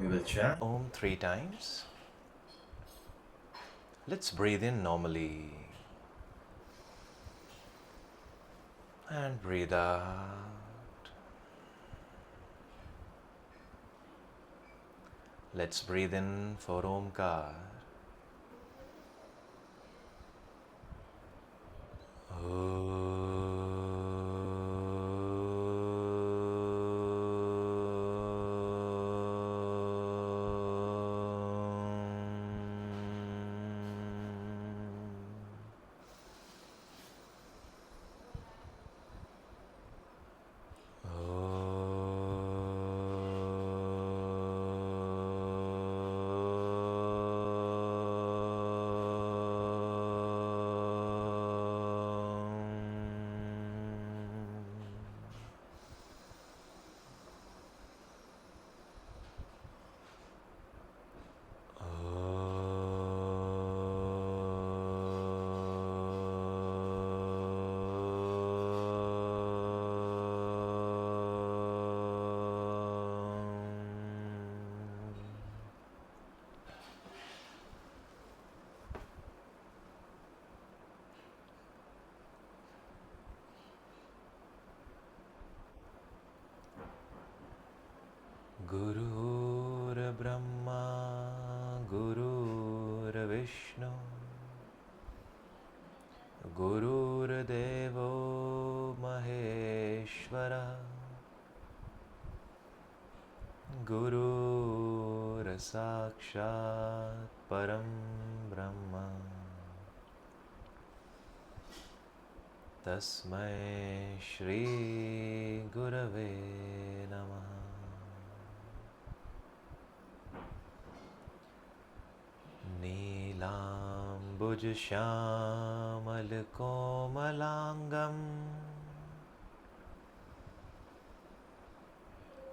will chant Om 3 times. Let's breathe in normally and breathe out. Let's breathe in for Omkar. Gurur Brahma, Gurur Vishnu, Gurur Devo Maheshwara, Gurur Sakshat Param Brahma, Tasmai Shri Gurave Namaha. नीलाम्बुजश्यामलकोमलाङ्गं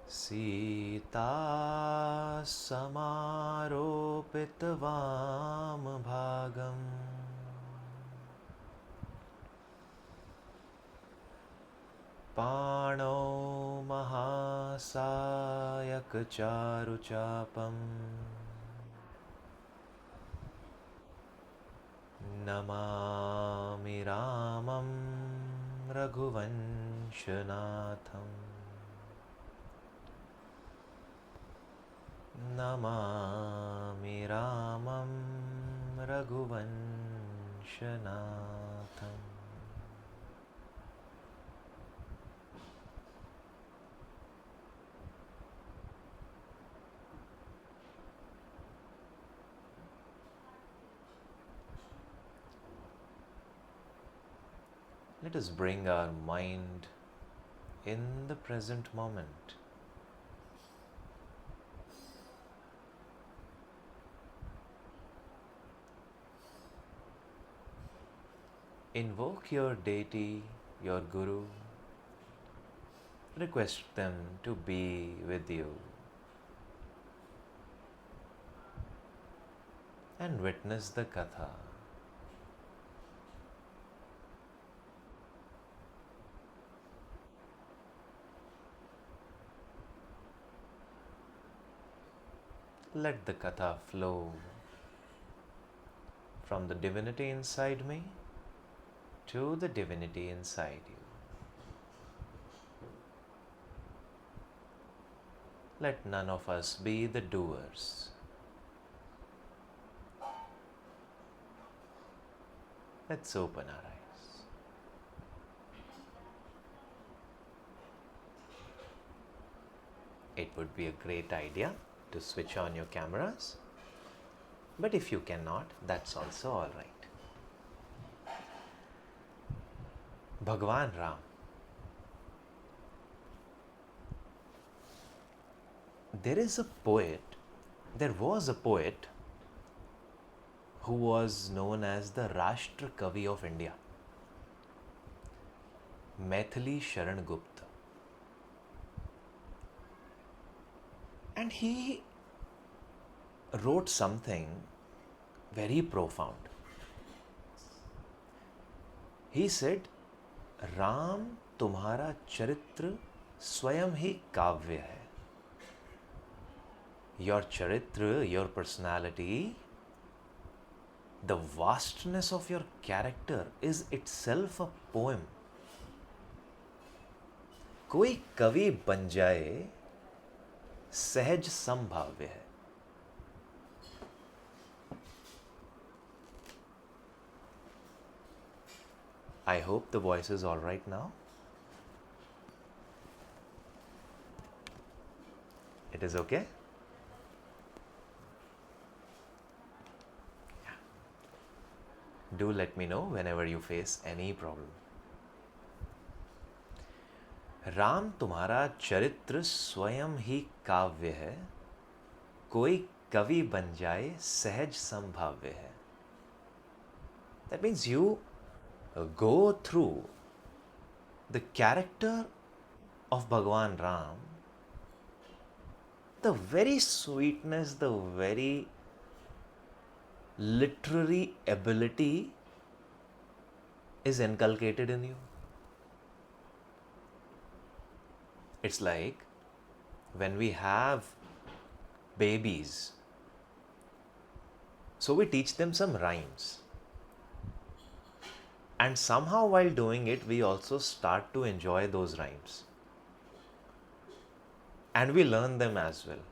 सीतासमारोपितवामभागं पाणौ महासायकचारुचापम् Namami रामं रघुवंशनाथं नमामि रामं रघुवंशनाथम्. Let us bring our mind in the present moment. Invoke your deity, your Guru. Request them to be with you and witness the Katha. Let the Katha flow from the divinity inside me to the divinity inside you. Let none of us be the doers. Let's open our eyes. It would be a great idea to switch on your cameras, but if you cannot, that's also all right. Bhagwan Ram. There was a poet who was known as the Rashtra Kavi of India, Maithili Sharan Gupta. And he wrote something very profound. He said, Ram तुम्हारा चरित्र स्वयं ही काव्य है. Your charitra, your personality, the vastness of your character is itself a poem. कोई कवि बन जाए सहज संभाव्य है. I hope the voice is all right now. It is okay? Yeah. Do let me know whenever you face any problem. Ram तुम्हारा चरित्र स्वयं ही काव्य है, कोई कवि बन जाए सहज संभाव्य है. That means you go through the character of Bhagwan Ram, the very sweetness, the very literary ability is inculcated in you. It's like when we have babies, so we teach them some rhymes. And somehow while doing it, we also start to enjoy those rhymes. And we learn them as well.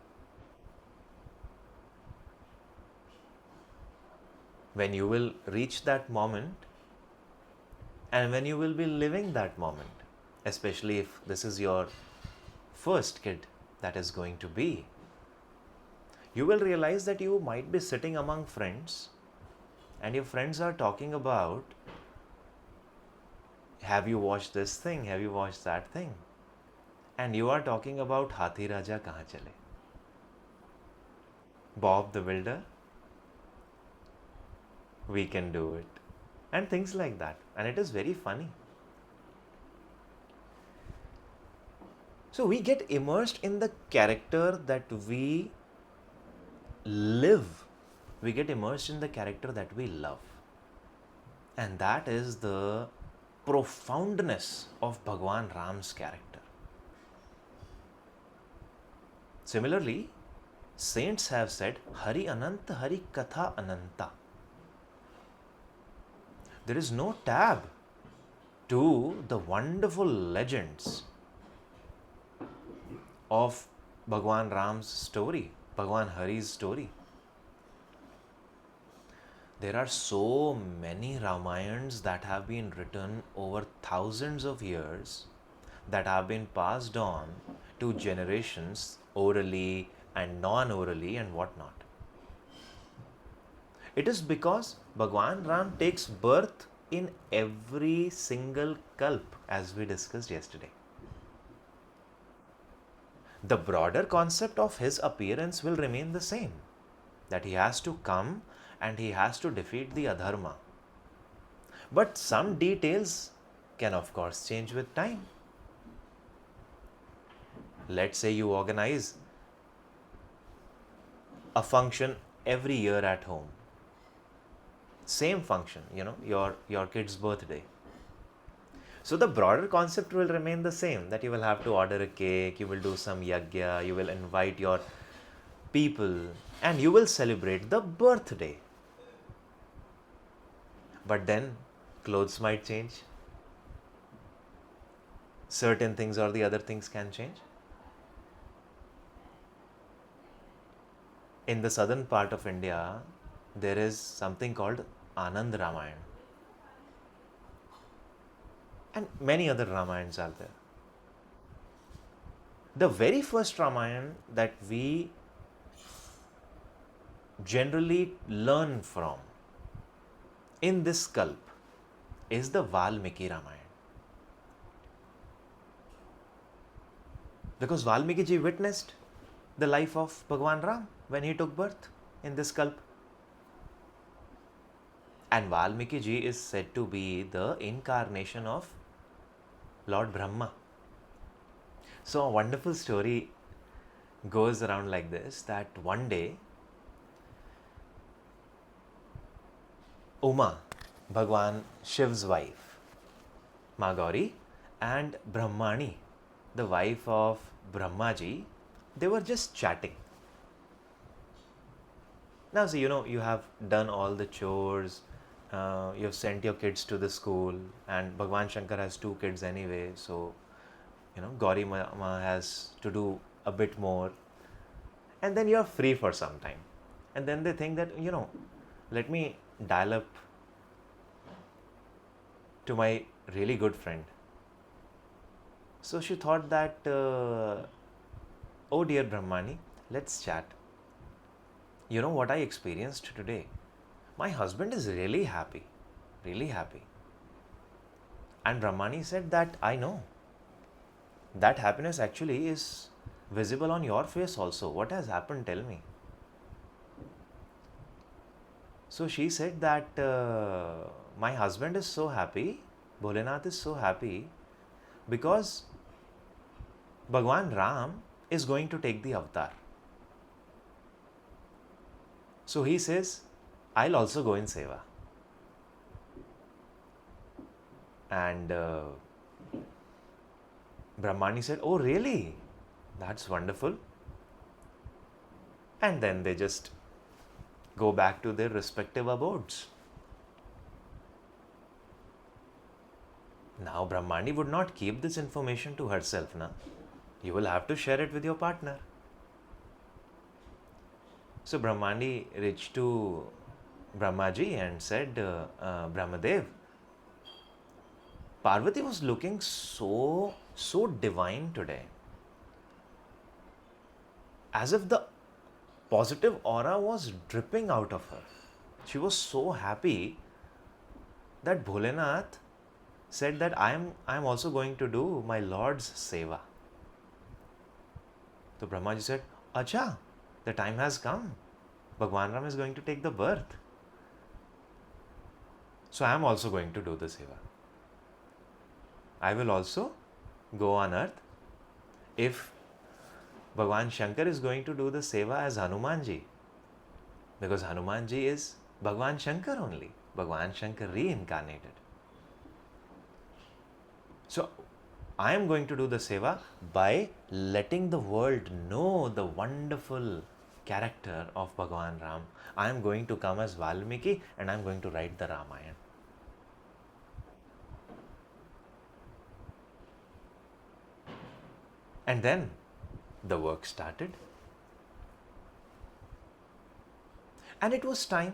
When you will reach that moment, and when you will be living that moment, especially if this is your first kid that is going to be, you will realize that you might be sitting among friends and your friends are talking about, have you watched this thing, have you watched that thing, and you are talking about Hathi Raja Kahan Chale, Bob the Builder, we can do it, and things like that, and it is very funny. So we get immersed in the character that we live. We get immersed in the character that we love. And that is the profoundness of Bhagwan Ram's character. Similarly, saints have said, Hari Ananta, Hari Katha Ananta. There is no tab to the wonderful legends of Bhagwan Ram's story, Bhagwan Hari's story. There are so many Ramayans that have been written over thousands of years that have been passed on to generations orally and non-orally and whatnot. It is because Bhagwan Ram takes birth in every single kalp, as we discussed yesterday. The broader concept of his appearance will remain the same, that he has to come and he has to defeat the adharma. But some details can of course change with time. Let's say you organize a function every year at home. Same function, your kid's birthday. So the broader concept will remain the same, that you will have to order a cake, you will do some yagya, you will invite your people, and you will celebrate the birthday. But then clothes might change. Certain things or the other things can change. In the southern part of India, there is something called Anand Ramayana. And many other Ramayans are there. The very first Ramayana that we generally learn from in this kalp is the Valmiki Ramayana. Because Valmiki ji witnessed the life of Bhagwan Ram when he took birth in this kalp. And Valmiki ji is said to be the incarnation of Lord Brahma. So a wonderful story goes around like this, that one day Uma, Bhagwan Shiv's wife, Ma Gauri, and Brahmani, the wife of Brahmaji, they were just chatting. Now, see, you have done all the chores, you have sent your kids to the school, and Bhagwan Shankar has two kids anyway, so, Gauri Mama has to do a bit more, and then you're free for some time. And then they think that, let me dial up to my really good friend. So she thought that, oh dear Brahmani, let's chat. You know what I experienced today? My husband is really happy, really happy. And Brahmani said that I know. That happiness actually is visible on your face also. What has happened? Tell me. So she said that my husband is so happy, Bholenath is so happy because Bhagwan Ram is going to take the avatar. So he says, I'll also go in seva. And Brahmani said, oh really? That's wonderful. And then they just go back to their respective abodes. Now Brahmani would not keep this information to herself, na? You will have to share it with your partner. So Brahmani reached to Brahmaji and said, Brahmadev, Parvati was looking so divine today. As if the positive aura was dripping out of her. She was so happy that Bholenath said that I am also going to do my Lord's seva. So Brahmaji said, Acha, the time has come. Bhagwan Ram is going to take the birth. So I am also going to do the seva. I will also go on earth. If Bhagwan Shankar is going to do the seva as Hanumanji, because Hanumanji is Bhagwan Shankar only. Bhagwan Shankar reincarnated. So I am going to do the seva by letting the world know the wonderful character of Bhagwan Ram. I am going to come as Valmiki and I am going to write the Ramayana. And then the work started. And it was time,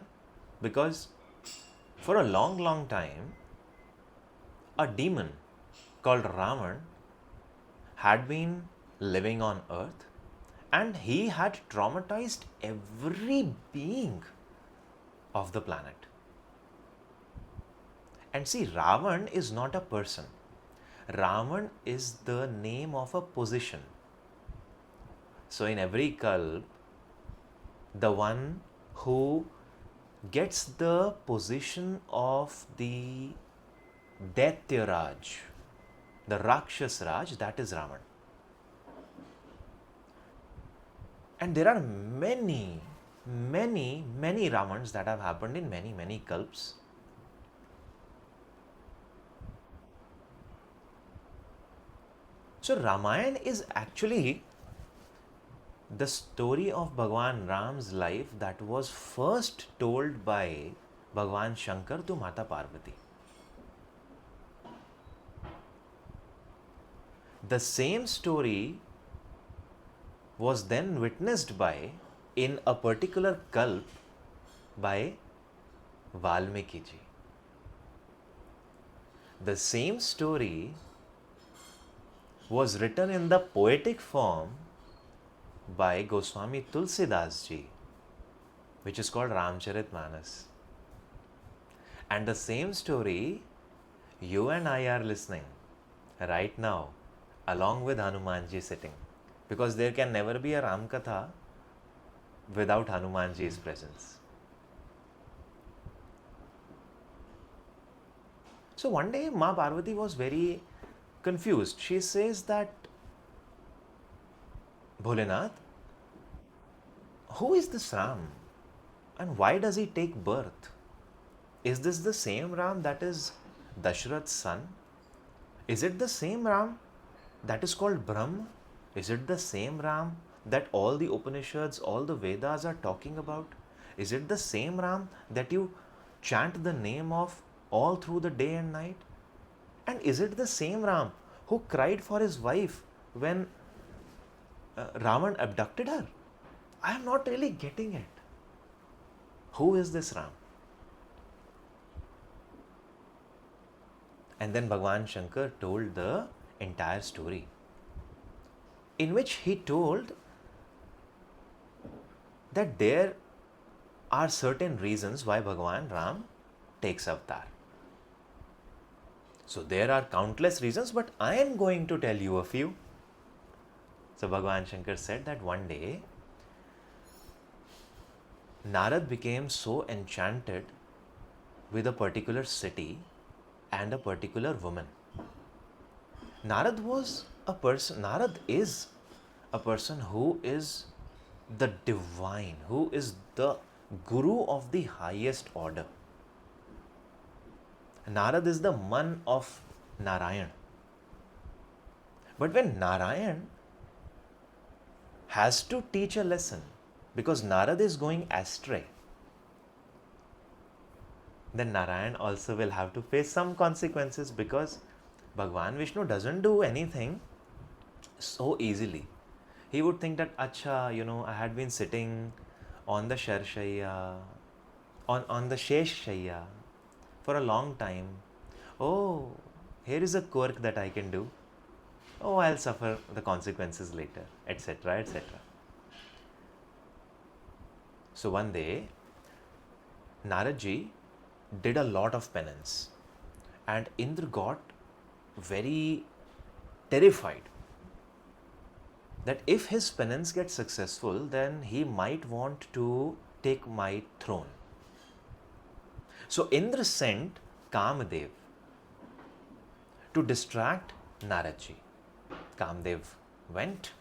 because for a long time, a demon called Ravan had been living on earth, and he had traumatized every being of the planet. And see, Ravan is not a person. Ravan is the name of a position. So in every kalp, the one who gets the position of the Daitya Raj, the Rakshas Raj, that is Ravan. And there are many Ravans that have happened in many kalps. So Ramayana is actually the story of Bhagwan Ram's life that was first told by Bhagwan Shankar to Mata Parvati. The same story was then witnessed by, in a particular kalp, by Valmiki ji. The same story was written in the poetic form by Goswami Tulsidas ji, which is called Ramcharitmanas. And the same story you and I are listening right now, along with Hanumanji sitting, because there can never be a Ram Katha without Hanumanji's presence. So one day Ma Parvati was very confused. She says that, Bholenath, who is this Ram and why does he take birth? Is this the same Ram that is Dashrath's son? Is it the same Ram that is called Brahm? Is it the same Ram that all the Upanishads, all the Vedas are talking about? Is it the same Ram that you chant the name of all through the day and night? And is it the same Ram who cried for his wife when Ravan abducted her? I am not really getting it. Who is this Ram? And then Bhagwan Shankar told the entire story, in which he told that there are certain reasons why Bhagwan Ram takes avatar. So there are countless reasons, but I am going to tell you a few. So Bhagwan Shankar said that one day Narad became so enchanted with a particular city and a particular woman. Narad is a person who is the divine, who is the guru of the highest order. Narad is the man of Narayan. But when Narayan has to teach a lesson, because Narad is going astray, then Narayan also will have to face some consequences, because Bhagwan Vishnu doesn't do anything so easily. He would think that, acha, I had been sitting on the Sharshaya, on the Sheshshaya for a long time. Oh, here is a quirk that I can do. Oh, I'll suffer the consequences later, etc., etc. So one day, Naradji did a lot of penance, and Indra got very terrified that if his penance gets successful, then he might want to take my throne. So Indra sent Kamdev to distract Naradji. Kamdev went,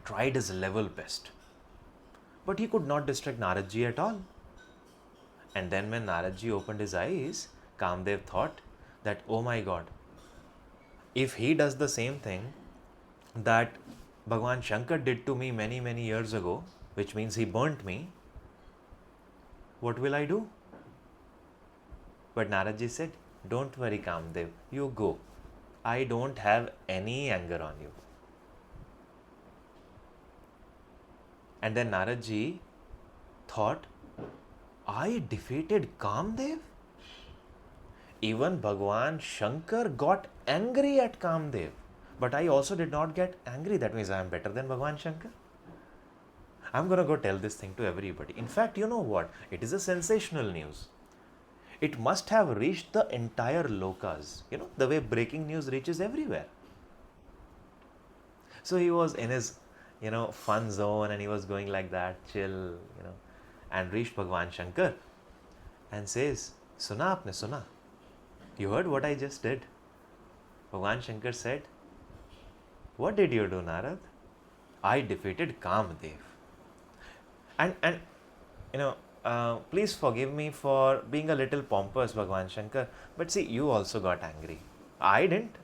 tried his level best, but he could not distract Naradji at all. And then when Naradji opened his eyes, Kamdev thought that, oh my God, if he does the same thing that Bhagwan Shankar did to me many, many years ago, which means he burnt me, what will I do? But Naradji said, don't worry Kamdev, you go. I don't have any anger on you. And then Naradji thought, I defeated Kamdev? Even Bhagwan Shankar got angry at Kamdev. But I also did not get angry. That means I am better than Bhagwan Shankar. I'm going to go tell this thing to everybody. In fact, you know what? It is a sensational news. It must have reached the entire lokas. The way breaking news reaches everywhere. So he was in his, fun zone, and he was going like that, chill, and reached Bhagwan Shankar and says, Suna apne suna? You heard what I just did? Bhagwan Shankar said, what did you do, Narad? I defeated Kamdev. And please forgive me for being a little pompous, Bhagwan Shankar, but see, you also got angry. I didn't.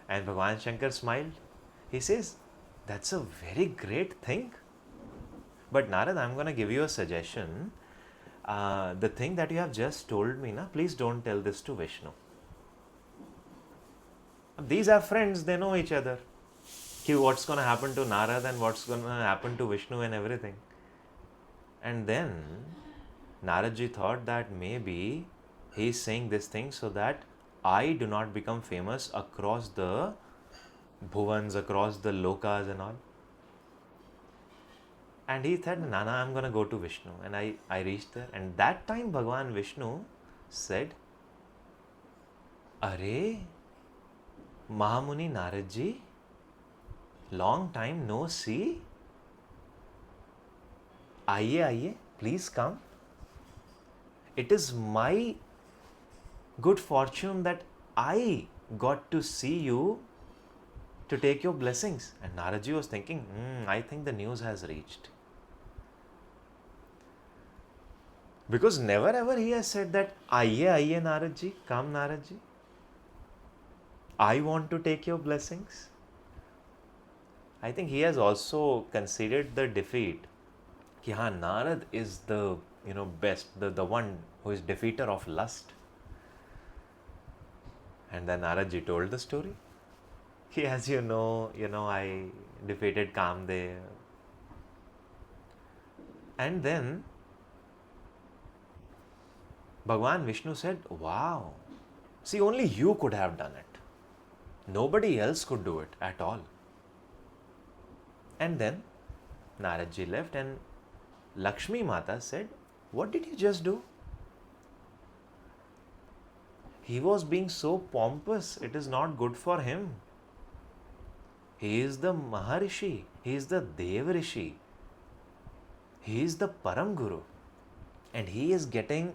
And Bhagwan Shankar smiled. He says, that's a very great thing. But Narad, I'm going to give you a suggestion. The thing that you have just told me, please don't tell this to Vishnu. These are friends, they know each other. What's going to happen to Narad and what's going to happen to Vishnu and everything. And then Naradji thought that maybe he's saying this thing so that I do not become famous across the bhuvans, across the lokas and all. And he said, Nana, I'm going to go to Vishnu. And I reached there. And that time Bhagwan Vishnu said, Are, Mahamuni Naradji, long time no see. Aiye, please come. It is my good fortune that I got to see you to take your blessings. And Naradji was thinking, I think the news has reached. Because never ever he has said that, Aiye Naradji, come Naradji. I want to take your blessings. I think he has also considered the defeat कि हाँ, Narad is the best, the one who is defeater of lust. And then Narad ji told the story. He, as I defeated Kamdev. And then Bhagwan Vishnu said, wow, see, only you could have done it. Nobody else could do it at all. And then Narad ji left, and Lakshmi Mata said, what did you just do? He was being so pompous, it is not good for him. He is the Maharishi, he is the Devarishi, he is the Param Guru, and he is getting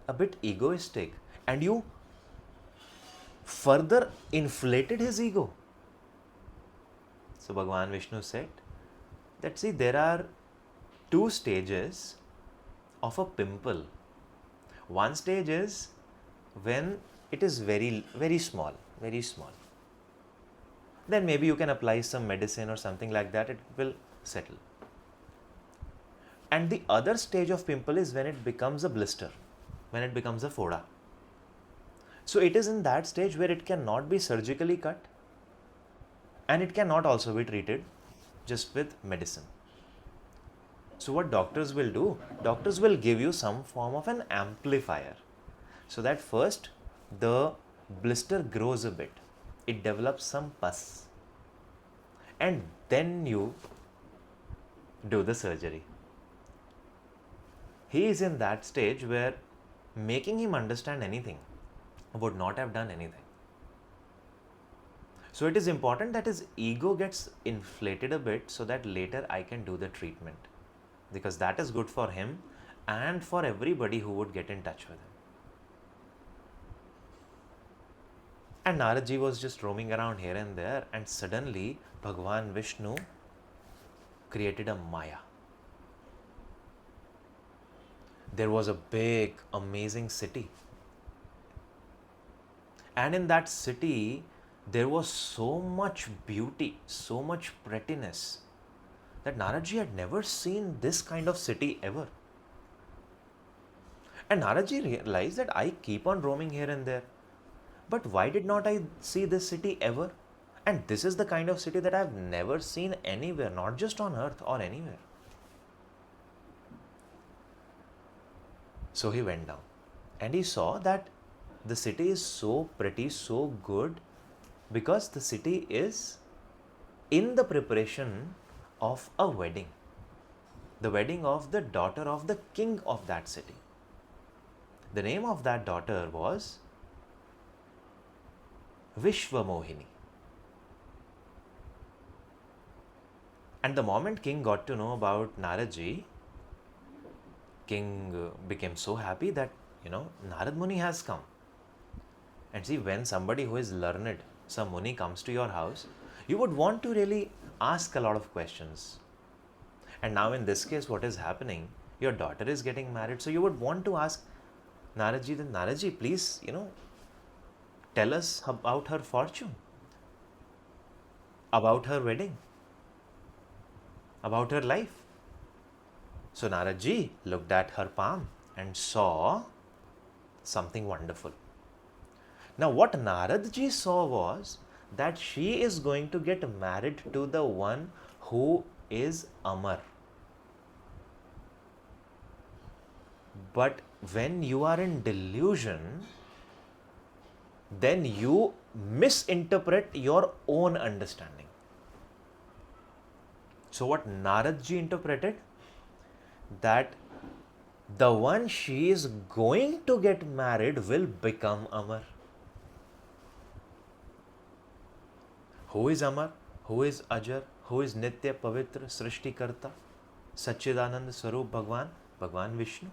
a bit egoistic, and you further inflated his ego. So Bhagwan Vishnu said that, see, there are two stages of a pimple. One stage is when it is very, very small, very small. Then maybe you can apply some medicine or something like that, it will settle. And the other stage of pimple is when it becomes a blister, when it becomes a foda. So it is in that stage where it cannot be surgically cut, and it cannot also be treated just with medicine. So what doctors will do, doctors will give you some form of an amplifier, so that first the blister grows a bit, it develops some pus, and then you do the surgery. He is in that stage where making him understand anything would not have done anything. So it is important that his ego gets inflated a bit, so that later I can do the treatment, because that is good for him and for everybody who would get in touch with him. And Narad ji was just roaming around here and there, and suddenly Bhagwan Vishnu created a Maya. There was a big, amazing city. And in that city, there was so much beauty, so much prettiness, that Narad ji had never seen this kind of city ever. And Narad ji realized that I keep on roaming here and there, but why did not I see this city ever? And this is the kind of city that I have never seen anywhere, not just on earth or anywhere. So he went down and he saw that the city is so pretty, so good, because the city is in the preparation of a wedding, the wedding of the daughter of the king of that city. The name of that daughter was Vishwamohini. And the moment king got to know about Narad ji, king became so happy that, Narad Muni has come. And see, when somebody who is learned, some Muni comes to your house, you would want to really ask a lot of questions. And now in this case, what is happening? Your daughter is getting married, so you would want to ask Narad ji, then Narad ji, please, tell us about her fortune, about her wedding, about her life. So Narad ji looked at her palm and saw something wonderful. Now what Narad ji saw was that she is going to get married to the one who is Amar. But when you are in delusion, then you misinterpret your own understanding. So what Narad ji interpreted, that the one she is going to get married will become Amar. Who is Amar? Who is Ajar? Who is Nitya Pavitra Srishti Karta? Sachidanand Swarup Bhagwan, Bhagwan Vishnu.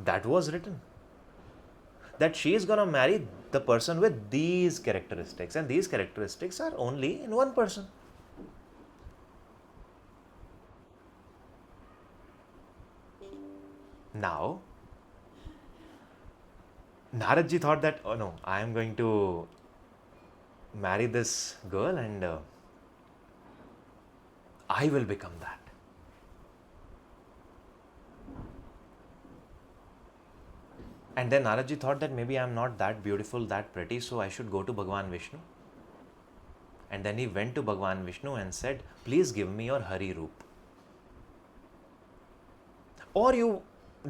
That was written, that she is going to marry the person with these characteristics, and these characteristics are only in one person. Now, Narad ji thought that, oh no, I am going to marry this girl and I will become that. And then Naradji thought that maybe I'm not that beautiful, that pretty, so I should go to Bhagwan Vishnu. And then he went to Bhagwan Vishnu and said, please give me your Hari Roop. Or you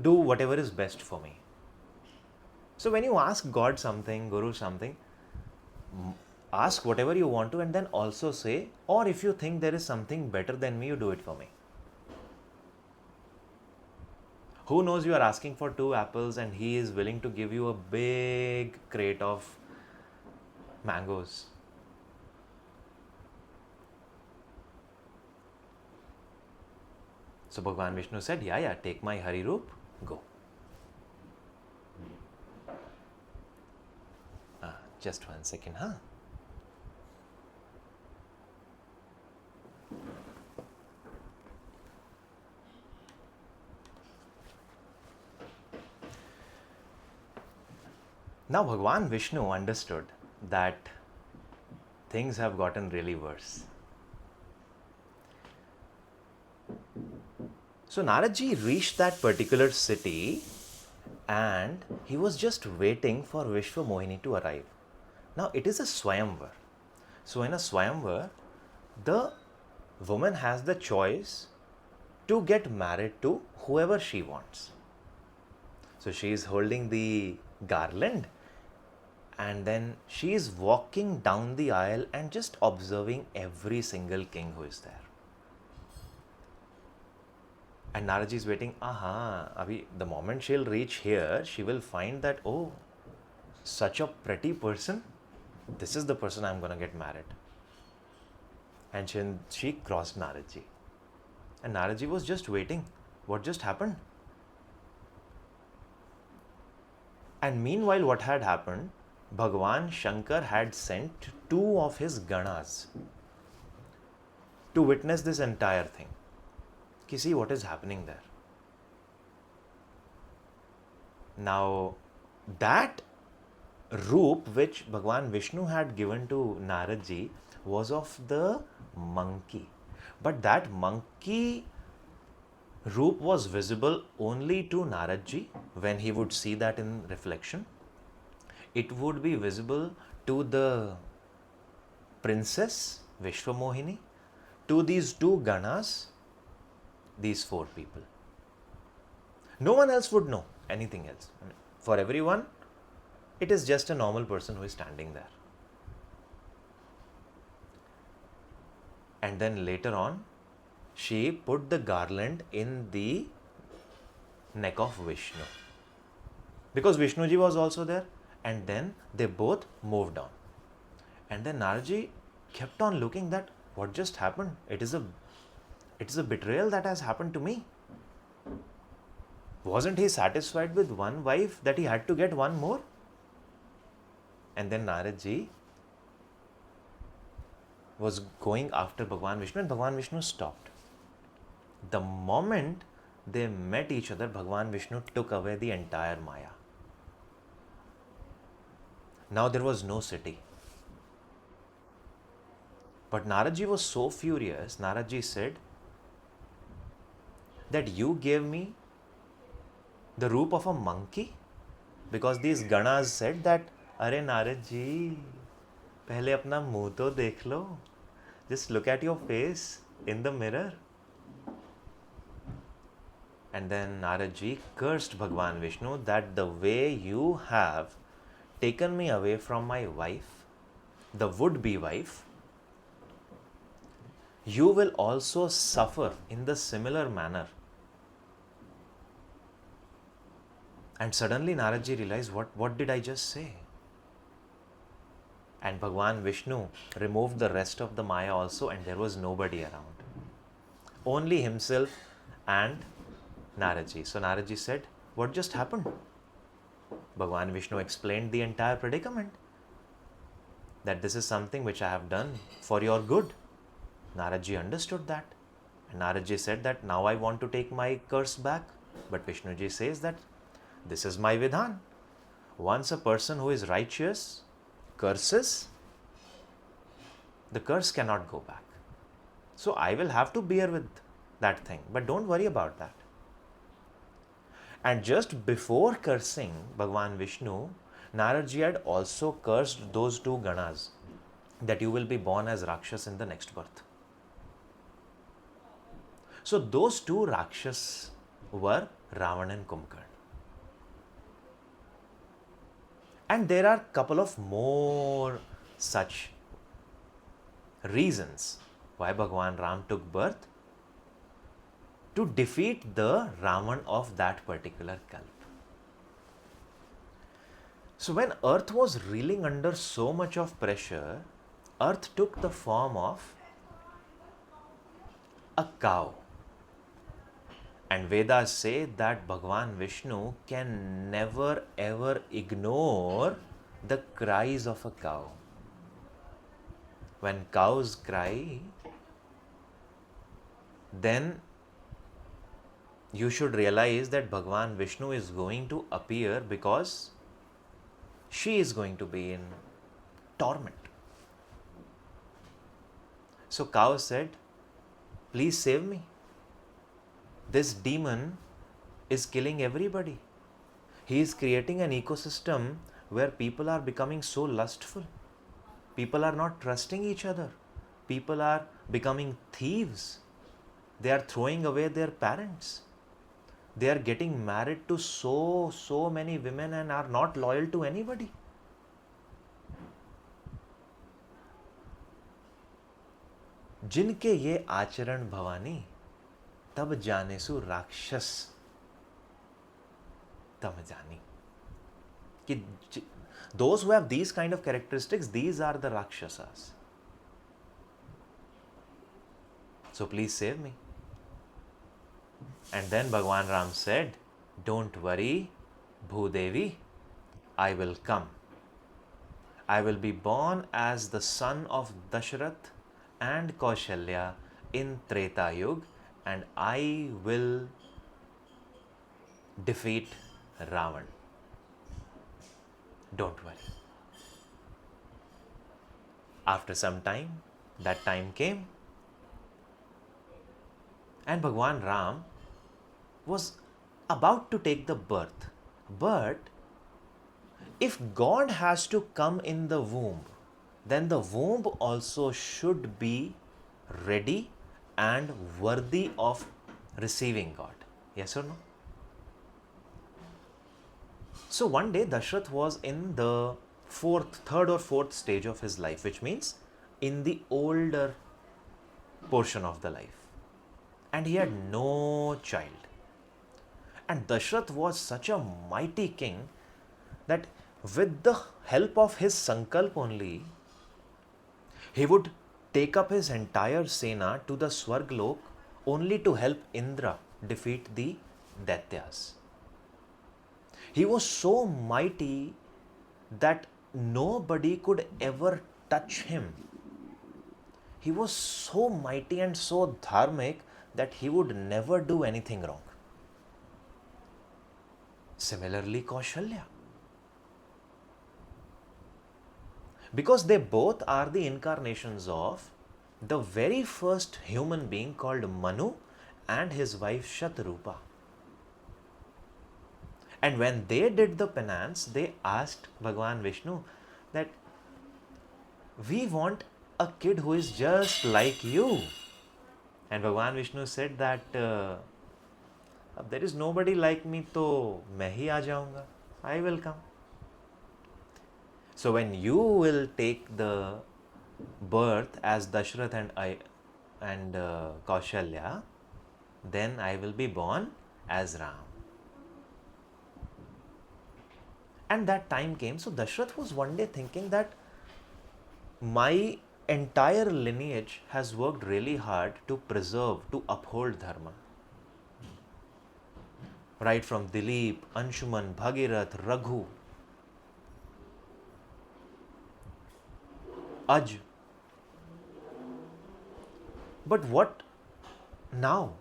do whatever is best for me. So when you ask God something, Guru something, ask whatever you want to, and then also say, or if you think there is something better than me, you do it for me. Who knows, you are asking for 2 apples and he is willing to give you a big crate of mangoes. So Bhagwan Vishnu said, yeah, take my Hari Roop, go. Just 1 second, huh? Now Bhagwan Vishnu understood that things have gotten really worse. So Naradji reached that particular city and he was just waiting for Vishwa Mohini to arrive. Now it is a Swayamvar. So in a Swayamvar, the woman has the choice to get married to whoever she wants. So she is holding the garland and then she is walking down the aisle and just observing every single king who is there. And Naradji is waiting, the moment she'll reach here, she will find that, oh, such a pretty person, this is the person I'm going to get married. And she crossed Naradji. And Naradji was just waiting. What just happened? And meanwhile, what had happened? Bhagwan Shankar had sent 2 of his Ganas to witness this entire thing. See what is happening there. Now, that roop which Bhagwan Vishnu had given to Naradji was of the monkey. But that monkey roop was visible only to Naradji when he would see that in reflection. It would be visible to the princess Vishwa Mohini, to these 2 Ganas, these 4 people. No one else would know anything else. For everyone, it is just a normal person who is standing there. And then later on, she put the garland in the neck of Vishnu. Because Vishnuji was also there. And then they both moved on. And then Naradji kept on looking that what just happened? It is a betrayal that has happened to me. Wasn't he satisfied with 1 wife that he had to get 1 more? And then Naradji was going after Bhagwan Vishnu and Bhagwan Vishnu stopped. The moment they met each other, Bhagwan Vishnu took away the entire Maya. Now there was no city. But Naradji was so furious. Naradji said that you gave me the roop of a monkey, because these Ganas said that, Are Naradji, pehle apna muh to dekh lo. Just look at your face in the mirror. And then Naradji cursed Bhagwan Vishnu that the way you have taken me away from my wife, the would-be wife, you will also suffer in the similar manner. And suddenly Naradji realized, what did I just say? And Bhagwan Vishnu removed the rest of the Maya also, and there was nobody around. Only himself and Naradji. So Naradji said, what just happened? Bhagwan Vishnu explained the entire predicament. That this is something which I have done for your good. Naradji understood that. And Naradji said that now I want to take my curse back. But Vishnuji says that this is my vidhan. Once a person who is righteous curses, the curse cannot go back. So I will have to bear with that thing. But don't worry about that. And just before cursing Bhagwan Vishnu, Naradji had also cursed those two Ganas, that you will be born as Rakshas in the next birth. So those two Rakshas were Ravan and Kumbhakarna. And there are a couple of more such reasons why Bhagwan Ram took birth, to defeat the Ravan of that particular kalp. So when earth was reeling under so much of pressure, earth took the form of a cow. And Vedas say that Bhagwan Vishnu can never ever ignore the cries of a cow. When cows cry, then you should realize that Bhagwan Vishnu is going to appear, because she is going to be in torment. So cow said, please save me. This demon is killing everybody. He is creating an ecosystem where people are becoming so lustful. People are not trusting each other. People are becoming thieves. They are throwing away their parents. They are getting married to so many women and are not loyal to anybody. जिनके ये आचरण भवानी, तब जानेसु राक्षस तम जानी. कि those who have these kind of characteristics, these are the Rakshasas. So please save me. And then Bhagwan Ram said, don't worry, Bhudevi, I will come. I will be born as the son of Dashrath and Kaushalya in Treta Yuga, and I will defeat Ravan. Don't worry. After some time, that time came, and Bhagwan Ram was about to take the birth. But if God has to come in the womb, then the womb also should be ready and worthy of receiving God. Yes or no? So one day Dashrath was in the third or fourth stage of his life, which means in the older portion of the life. And he had no child. And Dashrath was such a mighty king that with the help of his sankalp only, he would take up his entire Sena to the Swarglok only to help Indra defeat the Daityas. He was so mighty that nobody could ever touch him. He was so mighty and so dharmic that he would never do anything wrong. Similarly, Kaushalya. Because they both are the incarnations of the very first human being called Manu and his wife Shatrupa. And when they did the penance, they asked Bhagwan Vishnu that we want a kid who is just like you. And Bhagwan Vishnu said that there is nobody like me, so मैं ही आ जाऊंगा. I will come. So when you will take the birth as Dashrath and Kaushalya, then I will be born as Ram. And that time came. So Dashrath was one day thinking that my entire lineage has worked really hard to preserve, to uphold dharma. Right from Dilip, Anshuman, Bhagirath, Raghu, Aj. But what now?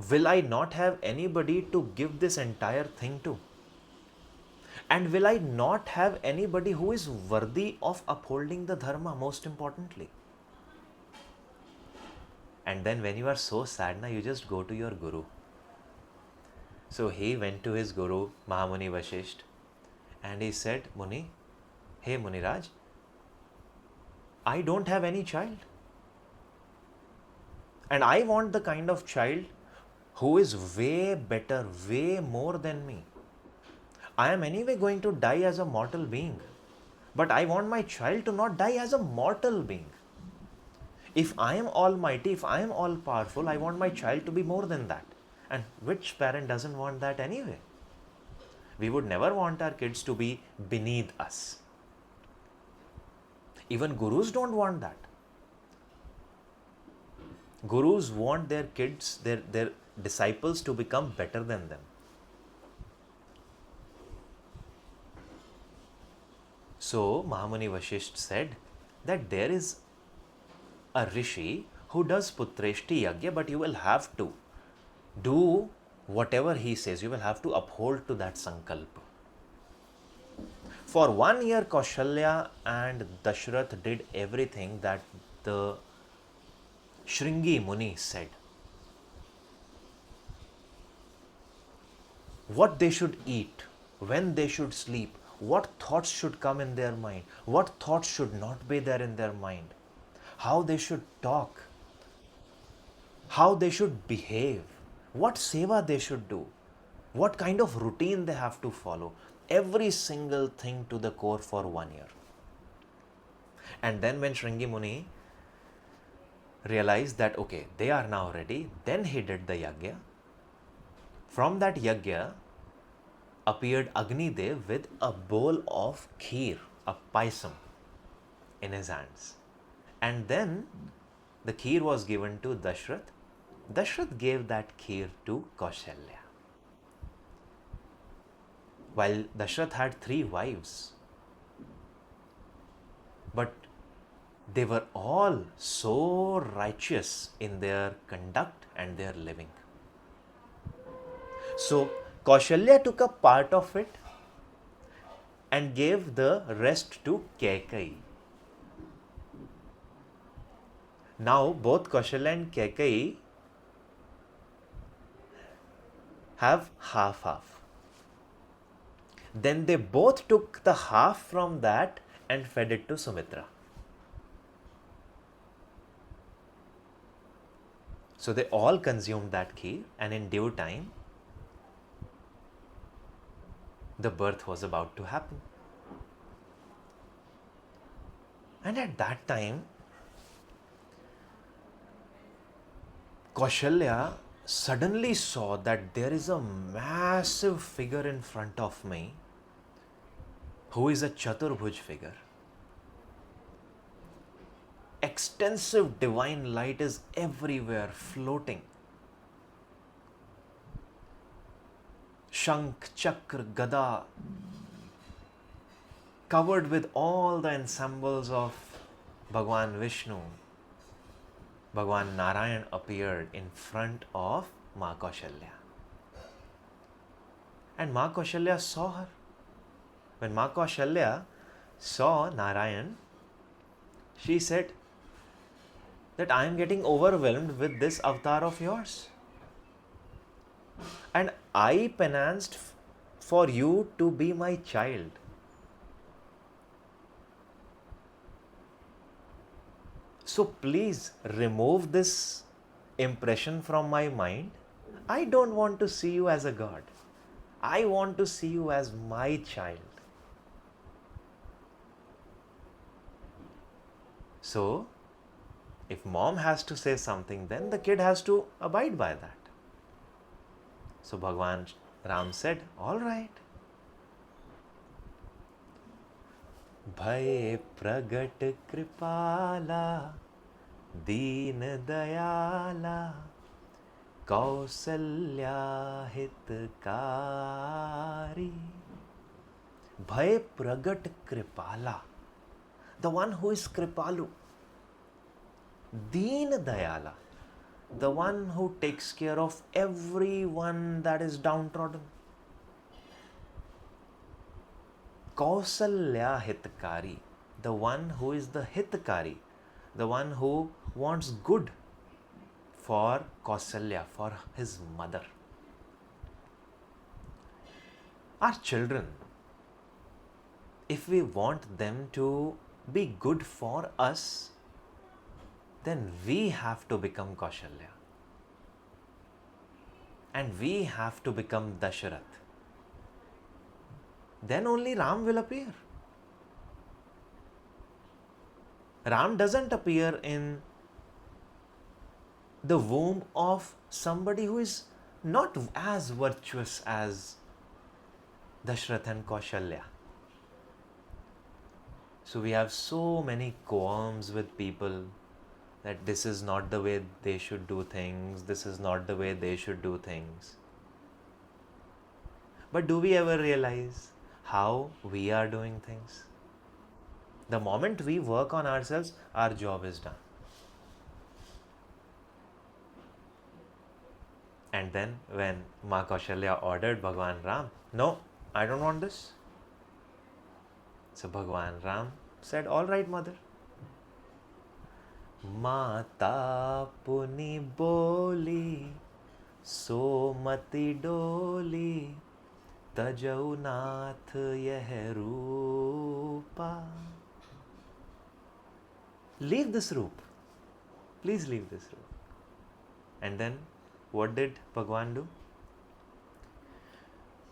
Will I not have anybody to give this entire thing to? And will I not have anybody who is worthy of upholding the dharma, most importantly? And then when you are so sad, you just go to your guru. So he went to his guru, Mahamuni Vashisht, and he said, Muni, hey Muniraj, I don't have any child. And I want the kind of child who is way better, way more than me. I am anyway going to die as a mortal being. But I want my child to not die as a mortal being. If I am almighty, if I am all powerful, I want my child to be more than that. And which parent doesn't want that anyway? We would never want our kids to be beneath us. Even gurus don't want that. Gurus want their kids, their disciples to become better than them. So Mahamuni Vashisht said that there is a rishi who does putreshti yagya, but you will have to do whatever he says. You will have to uphold to that sankalpa. For 1 year, Kaushalya and Dashrath did everything that the Shringi Muni said. What they should eat, when they should sleep, what thoughts should come in their mind, what thoughts should not be there in their mind, how they should talk, how they should behave, what seva they should do, what kind of routine they have to follow. Every single thing to the core for 1 year. And then when Shringi Muni realized that, okay, they are now ready, then he did the yagya. From that yagya appeared Agni Dev with a bowl of kheer, a paisam, in his hands. And then the kheer was given to Dashrath. Dashrath gave that kheer to Kaushalya. While Dashrath had 3 wives, but they were all so righteous in their conduct and their living. So Kaushalya took a part of it and gave the rest to Kaikeyi. Now both Kaushalya and Kaikeyi have half-half. Then they both took the half from that and fed it to Sumitra. So they all consumed that kheer, and in due time, the birth was about to happen. And at that time, Kaushalya suddenly saw that there is a massive figure in front of me who is a Chaturbhuj figure. Extensive divine light is everywhere floating. Shankh, Chakra, Gada, covered with all the ensembles of Bhagwan Vishnu. Bhagwan Narayan appeared in front of Ma Kaushalya. And Ma Kaushalya saw her. When Ma Kaushalya saw Narayan, she said that I am getting overwhelmed with this avatar of yours. And I penanced for you to be my child. So please remove this impression from my mind. I don't want to see you as a god. I want to see you as my child. So, if mom has to say something, then the kid has to abide by that. So Bhagwan Ram said, all right. Bhai pragat kripala, deen dayala, Kausalya hitkari. Bhai pragat kripala, the one who is kripalu. Deen dayala, the one who takes care of everyone that is downtrodden. Kausalya hitkari, the one who is the hitkari, the one who wants good for Kausalya, for his mother. Our children, if we want them to be good for us, then we have to become Kaushalya. And we have to become Dasharath. Then only Ram will appear. Ram doesn't appear in the womb of somebody who is not as virtuous as Dashrath and Kaushalya. So we have so many qualms with people that this is not the way they should do things, this is not the way they should do things. But do we ever realize how we are doing things? The moment we work on ourselves, our job is done. And then when Ma Kaushalya ordered Bhagwan Ram, no, I don't want this. So Bhagwan Ram said, all right, mother. Mata puni boli, somati doli, tajau nath yeh roopa. Leave this roop. Please leave this roop. And then what did Bhagwan do?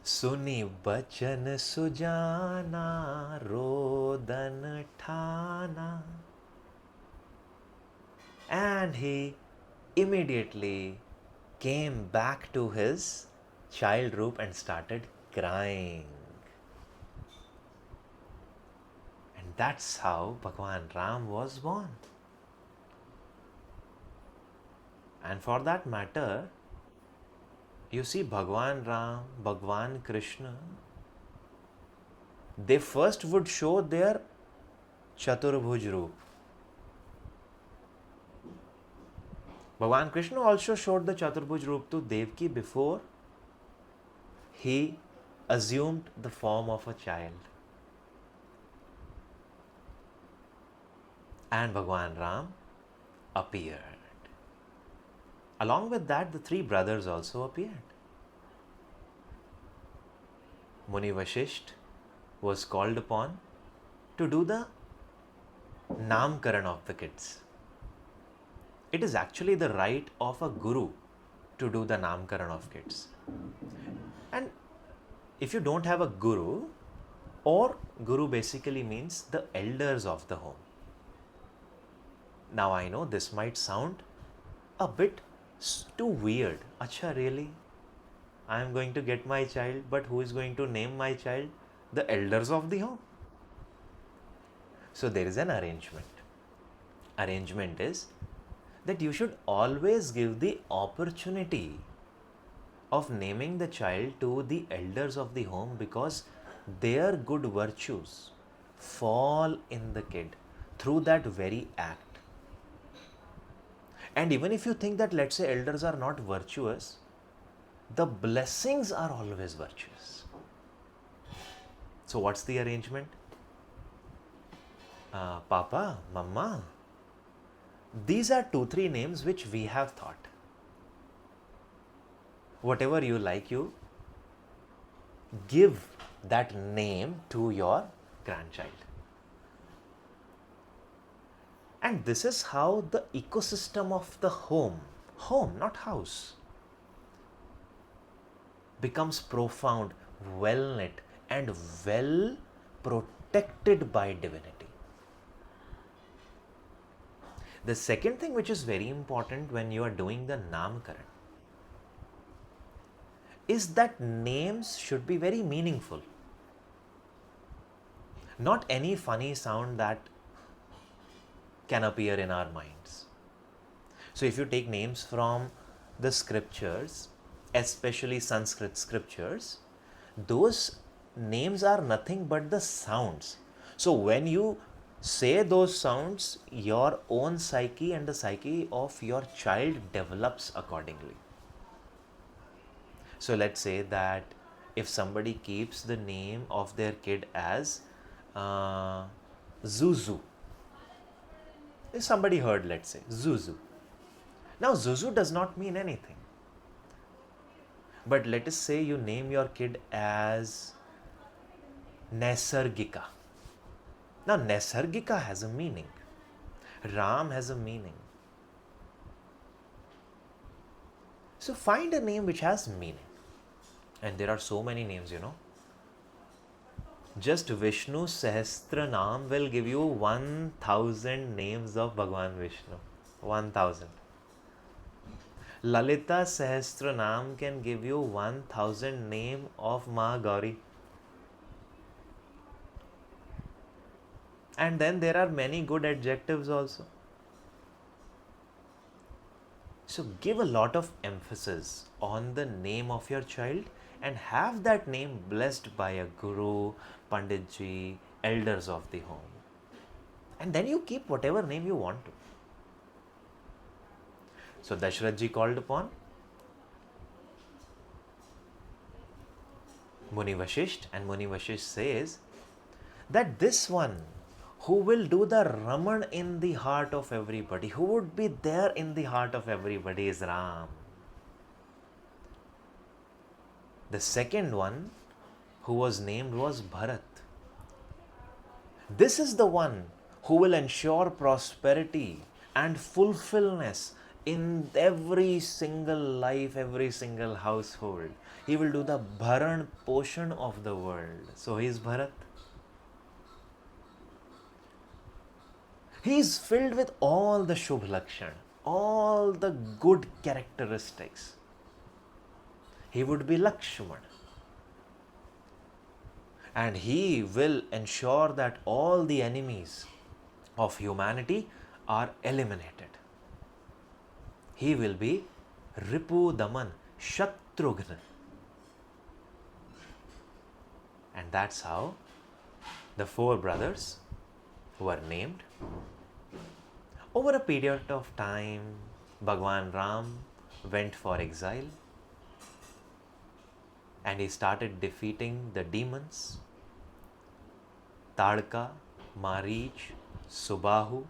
Suni bachan sujana rodan thana. And he immediately came back to his child roop and started crying. And that's how Bhagwan Ram was born. And for that matter, you see Bhagwan Ram, Bhagwan Krishna, they first would show their Chaturbhuj roop. Bhagwan Krishna also showed the Chaturbhuj roop to Devaki before he assumed the form of a child. And Bhagwan Ram appeared. Along with that, the three brothers also appeared. Muni Vashisht was called upon to do the Namkaran of the kids. It is actually the right of a guru to do the Namkaran of kids. And if you don't have a guru, or guru basically means the elders of the home. Now I know this might sound a bit too weird. Acha, really? I am going to get my child, but who is going to name my child? The elders of the home. So there is an arrangement. Arrangement is that you should always give the opportunity of naming the child to the elders of the home, because their good virtues fall in the kid through that very act. And even if you think that, let's say, elders are not virtuous, the blessings are always virtuous. So what's the arrangement? Papa, Mama, these are 2-3 names which we have thought. Whatever you like, you give that name to your grandchild. And this is how the ecosystem of the home, not house, becomes profound, well knit, and well protected by divinity. The second thing which is very important when you are doing the Namkaran is that names should be very meaningful. Not any funny sound that can appear in our minds. So if you take names from the scriptures, especially Sanskrit scriptures, those names are nothing but the sounds. So when you say those sounds, your own psyche and the psyche of your child develops accordingly. So let's say that if somebody keeps the name of their kid as Zuzu. If somebody heard, let's say, Zuzu. Now, Zuzu does not mean anything. But let us say you name your kid as Naisargika. Now, Naisargika has a meaning. Ram has a meaning. So find a name which has meaning. And there are so many names, Just Vishnu Sahasranam will give you 1000 names of Bhagwan Vishnu. 1000. Lalita Sahasranam can give you 1000 name of Ma Gauri. And then there are many good adjectives also. So give a lot of emphasis on the name of your child and have that name blessed by a guru, panditji, elders of the home. And then you keep whatever name you want to. So Dashrath ji called upon Muni Vashisht, and Muni Vashisht says that this one who will do the Raman in the heart of everybody, who would be there in the heart of everybody, is Ram. The second one who was named was Bharat. This is the one who will ensure prosperity and fulfillment in every single life, every single household. He will do the Bharan portion of the world. So he is Bharat. He is filled with all the Shubh Lakshan, all the good characteristics. He would be Lakshman. And he will ensure that all the enemies of humanity are eliminated. He will be Ripu Daman, Shatrughna. And that's how the four brothers were named. Over a period of time, Bhagwan Ram went for exile and he started defeating the demons. Tadka, Marich, Subahu,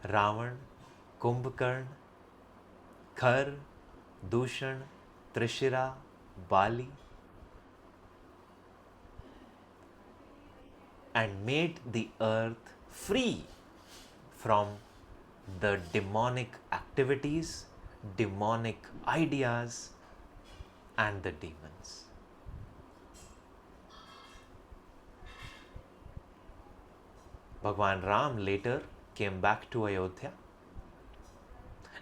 Ravan, Kumbhakarn, Khar, Dushan, Trishira, Bali, and made the earth free from the demonic activities, demonic ideas, and the demons. Bhagwan Ram later came back to Ayodhya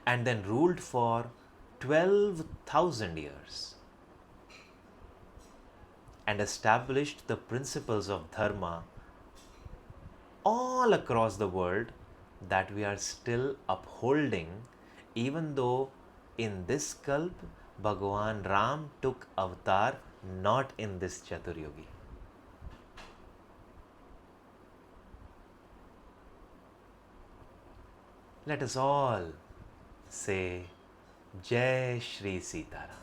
and then ruled for 12,000 years and established the principles of dharma all across the world that we are still upholding, even though in this kalp Bhagwan Ram took avatar not in this Chaturyugi. Let us all say Jai Shri Sitaram.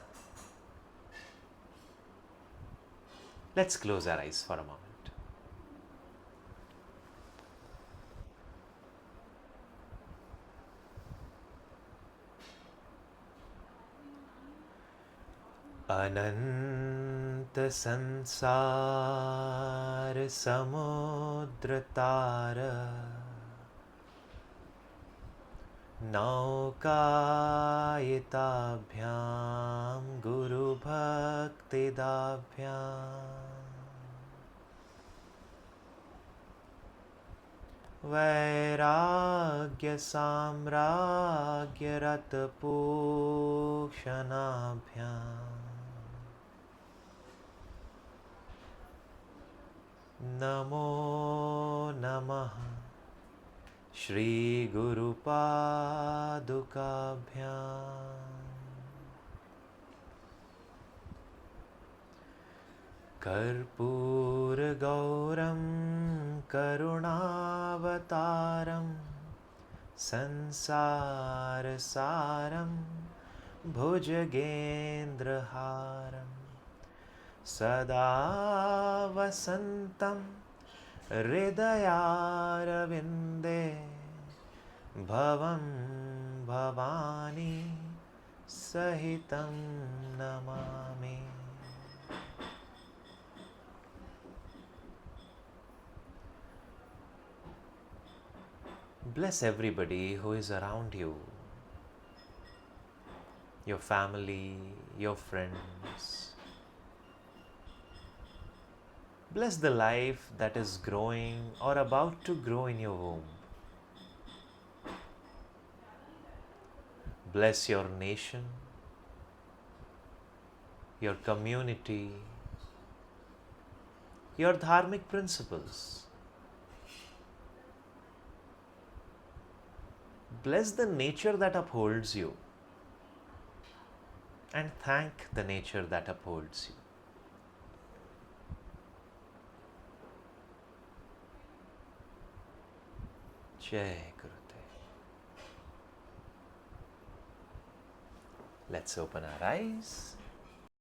Let's close our eyes for a moment. अनंत संसार समुद्र तार नौकायिताभ्याम गुरु भक्तिदाभ्याम वैराग्य साम्राज्य रतपोषणाभ्याम नमो नमः श्री गुरुपादुकाभ्याम कर्पूरगौरं करुणावतारं संसारसारं भुजगेन्द्रहारं सदा वसन्तं हृदयारविन्दे भवं Bhavani Sahitam Namami. Bless everybody who is around you, your family, your friends. Bless the life that is growing or about to grow in your womb. Bless your nation, your community, your dharmic principles. Bless the nature that upholds you and thank the nature that upholds you. Jai Gurudev. Let's open our eyes.